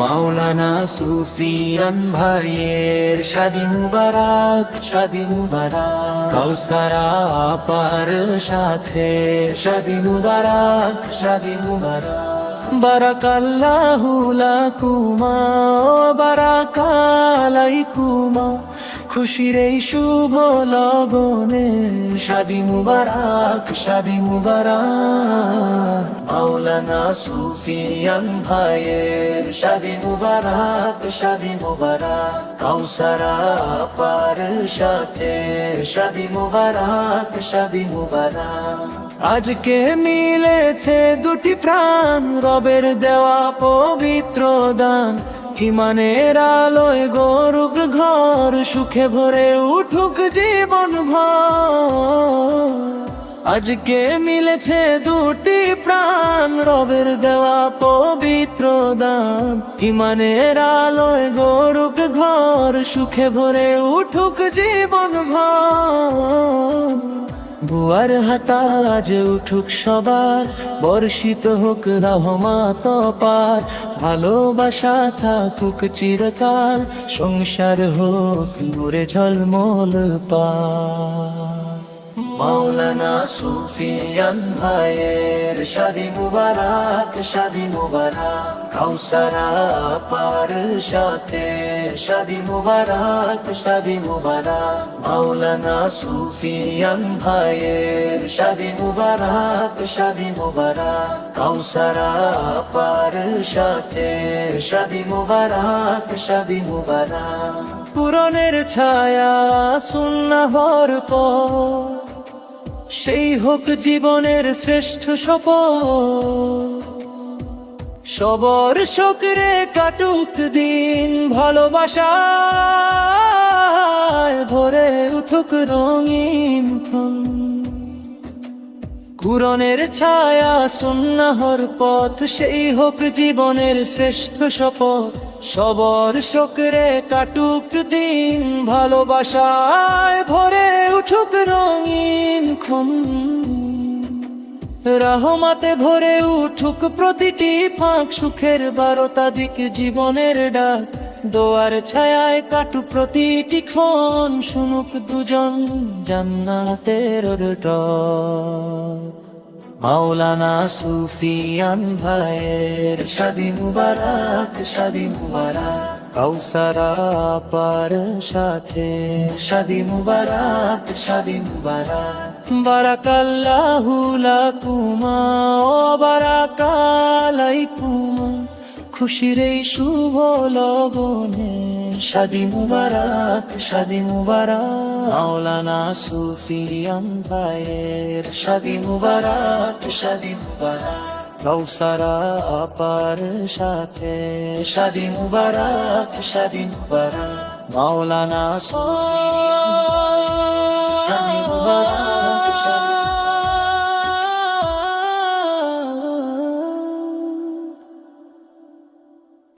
মাওলানা সুফিয়ান ভাইয়ের শাদি মুবারক, শাদি মুবারক। কাউসারা আপার সাথে শাদি মুবারক, শাদি মুবারক। বারাকাল্লাহু লাকুমা, বারাকালাইকুমা। খুশির এই শুভ লগনে শাদি মুবারক, শাদি মুবারক। মাওলানা সুফিয়ান ভাইয়ের শাদি মুবারক, শাদি মুবারক। কাউসারা আপার সাথে শাদি মুবারক, শাদি মুবারক। আজকে মিলেছে দুটি প্রাণ, রবের দেওয়া পবিত্র দান। ইমানের আলোয় গড়ুক ঘর, সুখে ভরে উঠুক জীবন ভর। আজকে মিলেছে দুটি প্রাণ, রবের দেওয়া পবিত্র দান। ইমানের আলোয় গড়ুক ঘর, সুখে ভরে উঠুক জীবন ভর। বুয়ার হাতা আজ উঠুক সবার, বর্ষিত হোক রহমত পার। ভালোবাসা থাকুক চিরকাল, সংসার হোক নূরে ঝলমল পার। মাওলানা সুফিয়ান ভাইয়ের শাদি মুবারক, শাদি মুবারক। কাউসারা আপার সাথে শাদি মুবারক, শাদি মুবারক। মাওলানা সুফিয়ান ভাইয়ের শাদি মুবারক, শাদি মুবারক। কাউসারা আপার সাথে শাদি মুবারক, শাদি মুবারক। পুরনের ছায়া সুন্নাহর পর, সেই হোক জীবনের শ্রেষ্ঠ শপথ। সবর শোকরে কাটুক দিন, ভালোবাসায় ভরে উঠুক রঙিন ক্ষণ। কুরআনের ছায়া সুন্নাহর পথ, সেই হোক জীবনের শ্রেষ্ঠ শপথ। সবর শোকরে কাটুক দিন, ভালোবাসায় ভরে উঠুক রঙিন ক্ষণ। রহমতে ভরে উঠুক প্রতিটি ফাঁক, সুখের 12টা দিক জীবনের ডাক। দোয়ার ছায়ায় কাটুক প্রতিটি ক্ষণ, শুনুক দুজন জান্নাতের ডাক। মাওলানা সুফিয়ান ভাইয়ের শাদি মুবারক, শাদি মুবারক। কাউসারা আপার সাথে শাদি মুবারক, শাদি মুবারক। বারাকাল্লাহু লাকুমা, বারাকালাইকুমা। খুশির এই শুভ লগনে শাদি মুবারক, শাদি মুবারক। মাওলানা সুফিয়ান ভাইয়ের শাদি মুবারক, শাদি মুবারক। কাউসারা আপার সাথে শাদি মুবারক, শাদি মুবারক। মাওলানা সুফিয়ান শাদি মুবারক।